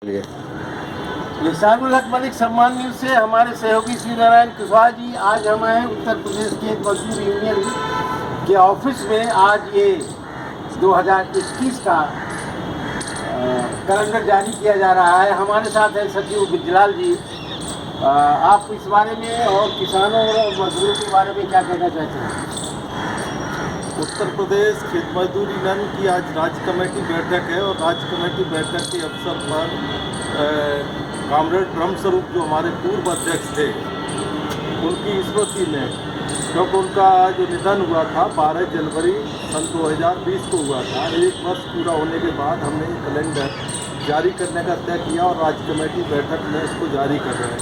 निसारुल हक मलिक सम्मान न्यूज से हमारे सहयोगी श्री नारायण कुशवाहा जी, आज हम हैं उत्तर प्रदेश के मजदूर यूनियन के ऑफिस में। आज ये 2021 का कैलेंडर जारी किया जा रहा है। हमारे साथ है सचिव बिजलाल जी। आप इस बारे में और किसानों और मजदूरों के बारे में क्या कहना चाहते हैं? उत्तर प्रदेश खेत मजदूर यूनियन की आज राज्य कमेटी बैठक है और राज्य कमेटी बैठक के अवसर पर कामरेड ब्रह्मस्वरूप जो हमारे पूर्व अध्यक्ष थे, उनकी स्मृति में, क्योंकि उनका जो निधन हुआ था 12 जनवरी सन 2020 को हुआ था, 1 वर्ष पूरा होने के बाद हमने ये कैलेंडर जारी करने का तय किया और राज्य कमेटी बैठक में इसको जारी कर रहे हैं।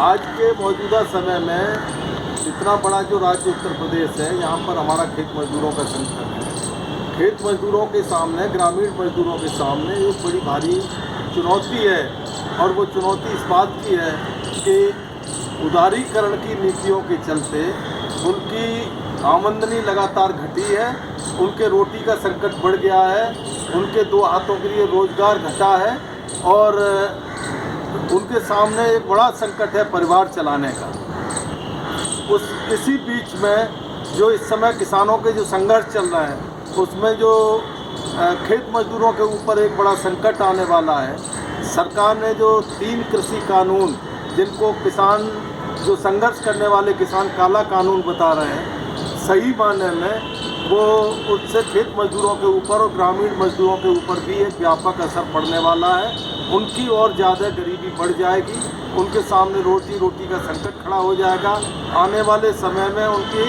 आज के मौजूदा समय में इतना बड़ा जो राज्य उत्तर प्रदेश है, यहाँ पर हमारा खेत मजदूरों का संकट है। खेत मजदूरों के सामने, ग्रामीण मजदूरों के सामने एक बड़ी भारी चुनौती है और वो चुनौती इस बात की है कि उदारीकरण की नीतियों के चलते उनकी आमदनी लगातार घटी है, उनके रोटी का संकट बढ़ गया है, उनके 2 हाथों के लिए रोजगार घटा है और उनके सामने एक बड़ा संकट है परिवार चलाने का। इसी बीच में जो इस समय किसानों के जो संघर्ष चल रहा है, उसमें जो खेत मजदूरों के ऊपर एक बड़ा संकट आने वाला है। सरकार ने जो 3 कृषि कानून, जिनको किसान जो संघर्ष करने वाले किसान काला कानून बता रहे हैं, सही मायने में वो उससे खेत मजदूरों के ऊपर और ग्रामीण मजदूरों के ऊपर भी एक व्यापक असर पड़ने वाला है। उनकी और ज़्यादा गरीबी बढ़ जाएगी, उनके सामने रोटी का संकट खड़ा हो जाएगा। आने वाले समय में उनकी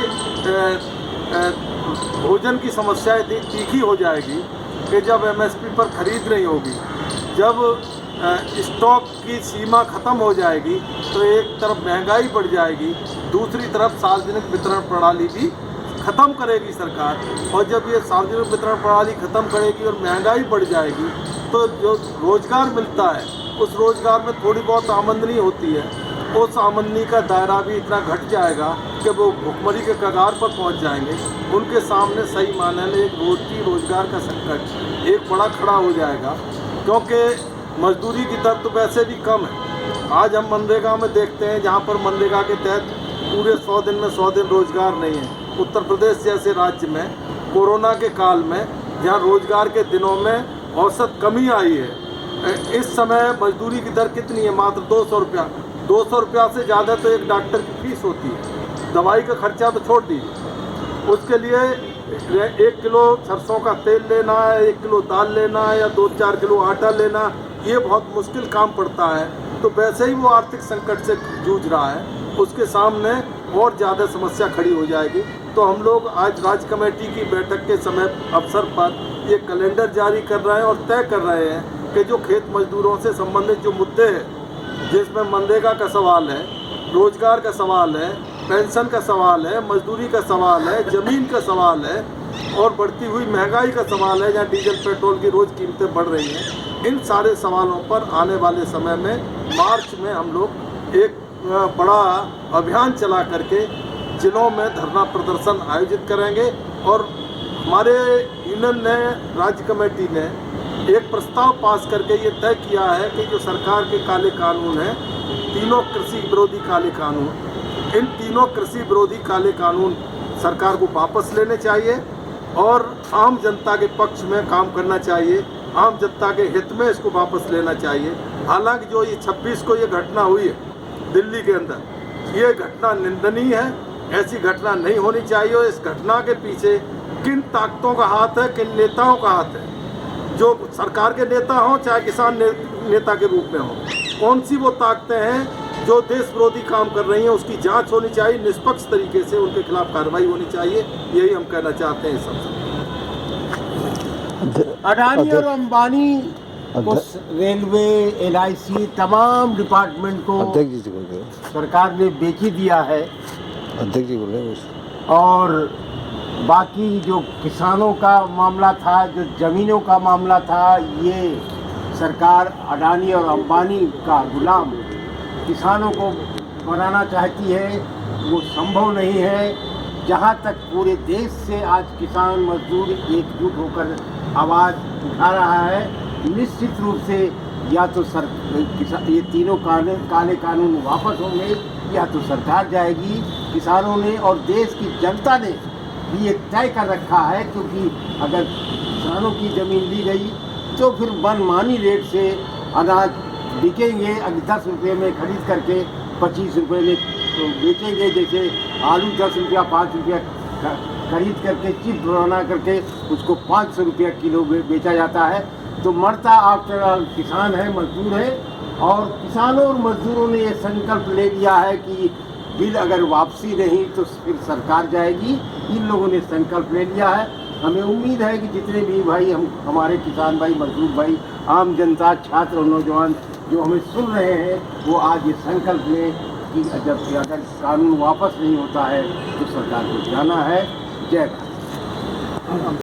भोजन की समस्याएं तीखी हो जाएगी कि जब MSP पर खरीद नहीं होगी, जब स्टॉक की सीमा ख़त्म हो जाएगी, तो एक तरफ महंगाई बढ़ जाएगी, दूसरी तरफ सार्वजनिक वितरण प्रणाली भी ख़त्म करेगी सरकार। और जब ये सार्वजनिक वितरण प्रणाली ख़त्म करेगी और महंगाई बढ़ जाएगी, तो जो रोज़गार मिलता है उस रोज़गार में थोड़ी बहुत आमदनी होती है, उस आमदनी का दायरा भी इतना घट जाएगा कि वो भुखमरी के कगार पर पहुंच जाएंगे। उनके सामने सही मायने में एक रोज़गार का संकट एक बड़ा खड़ा हो जाएगा, क्योंकि मजदूरी की दर तो वैसे भी कम है। आज हम मनरेगा में देखते हैं, जहाँ पर मनरेगा के तहत पूरे 100 दिन में 100 दिन रोज़गार नहीं है। उत्तर प्रदेश जैसे राज्य में कोरोना के काल में जहाँ रोज़गार के दिनों में औसत कमी आई है, इस समय मजदूरी की दर कितनी है? मात्र 200 रुपया। 200 रुपया से ज़्यादा तो एक डॉक्टर की फीस होती है। दवाई का खर्चा तो छोड़ दीजिए, उसके लिए 1 किलो सरसों का तेल लेना है, 1 किलो दाल लेना है या 2-4 किलो आटा लेना, ये बहुत मुश्किल काम पड़ता है। तो वैसे ही वो आर्थिक संकट से जूझ रहा है, उसके सामने और ज़्यादा समस्या खड़ी हो जाएगी। तो हम लोग आज राज्य कमेटी की बैठक के समय अवसर पर ये कैलेंडर जारी कर रहे हैं और तय कर रहे हैं कि जो खेत मजदूरों से संबंधित जो मुद्दे हैं, जिसमें मनरेगा का सवाल है, रोजगार का सवाल है, पेंशन का सवाल है, मजदूरी का सवाल है, ज़मीन का सवाल है और बढ़ती हुई महंगाई का सवाल है, जहाँ डीजल पेट्रोल की रोज़ कीमतें बढ़ रही हैं, इन सारे सवालों पर आने वाले समय में मार्च में हम लोग एक बड़ा अभियान चला करके जिलों में धरना प्रदर्शन आयोजित करेंगे। और हमारे यूनियन ने, राज्य कमेटी ने एक प्रस्ताव पास करके ये तय किया है कि जो सरकार के काले कानून हैं, तीनों कृषि विरोधी काले कानून, इन तीनों कृषि विरोधी काले कानून सरकार को वापस लेने चाहिए और आम जनता के पक्ष में काम करना चाहिए, आम जनता के हित में इसको वापस लेना चाहिए। हालांकि जो ये 26 को ये घटना हुई है दिल्ली के अंदर, ये घटना निंदनीय है, ऐसी घटना नहीं होनी चाहिए। और इस घटना के पीछे किन ताकतों का हाथ है, किन नेताओं का हाथ है, जो सरकार के नेता हों चाहे किसान नेता के रूप में हों, कौन सी वो ताकतें हैं जो देश विरोधी काम कर रही हैं, उसकी जांच होनी चाहिए, निष्पक्ष तरीके से उनके खिलाफ कार्रवाई होनी चाहिए। यही हम कहना चाहते हैं। सबसे अडानी और अंबानी को, रेलवे, LIC, तमाम डिपार्टमेंट को सरकार ने बेच ही दिया है। अध्यक्ष जी बोले। और बाकी जो किसानों का मामला था, जो ज़मीनों का मामला था, ये सरकार अडानी और अंबानी का गुलाम किसानों को बनाना चाहती है। वो संभव नहीं है। जहाँ तक पूरे देश से आज किसान मजदूर एकजुट होकर आवाज़ उठा रहा है, निश्चित रूप से या तो ये तीनों काले कानून वापस होंगे या तो सरकार जाएगी। किसानों ने और देश की जनता ने भी ये तय कर रखा है, क्योंकि अगर किसानों की ज़मीन ली गई तो फिर मनमानी रेट से अनाज बिकेंगे। अगर 10 रुपये में खरीद करके 25 रुपये में तो बेचेंगे। जैसे आलू 10 रुपया 5 रुपया खरीद करके चिप्स बना करके उसको 500 रुपया किलो बेचा जाता है। तो मरता आफ्टर ऑल किसान है, मजदूर है। और किसानों और मजदूरों ने ये संकल्प ले लिया है कि बिल अगर वापसी नहीं तो फिर सरकार जाएगी। इन लोगों ने संकल्प ले लिया है। हमें उम्मीद है कि जितने भी भाई हमारे किसान भाई, मजदूर भाई, आम जनता, छात्र और नौजवान जो हमें सुन रहे हैं, वो आज ये संकल्प लें कि अगर कानून वापस नहीं होता है तो सरकार को जाना है। जय भारत।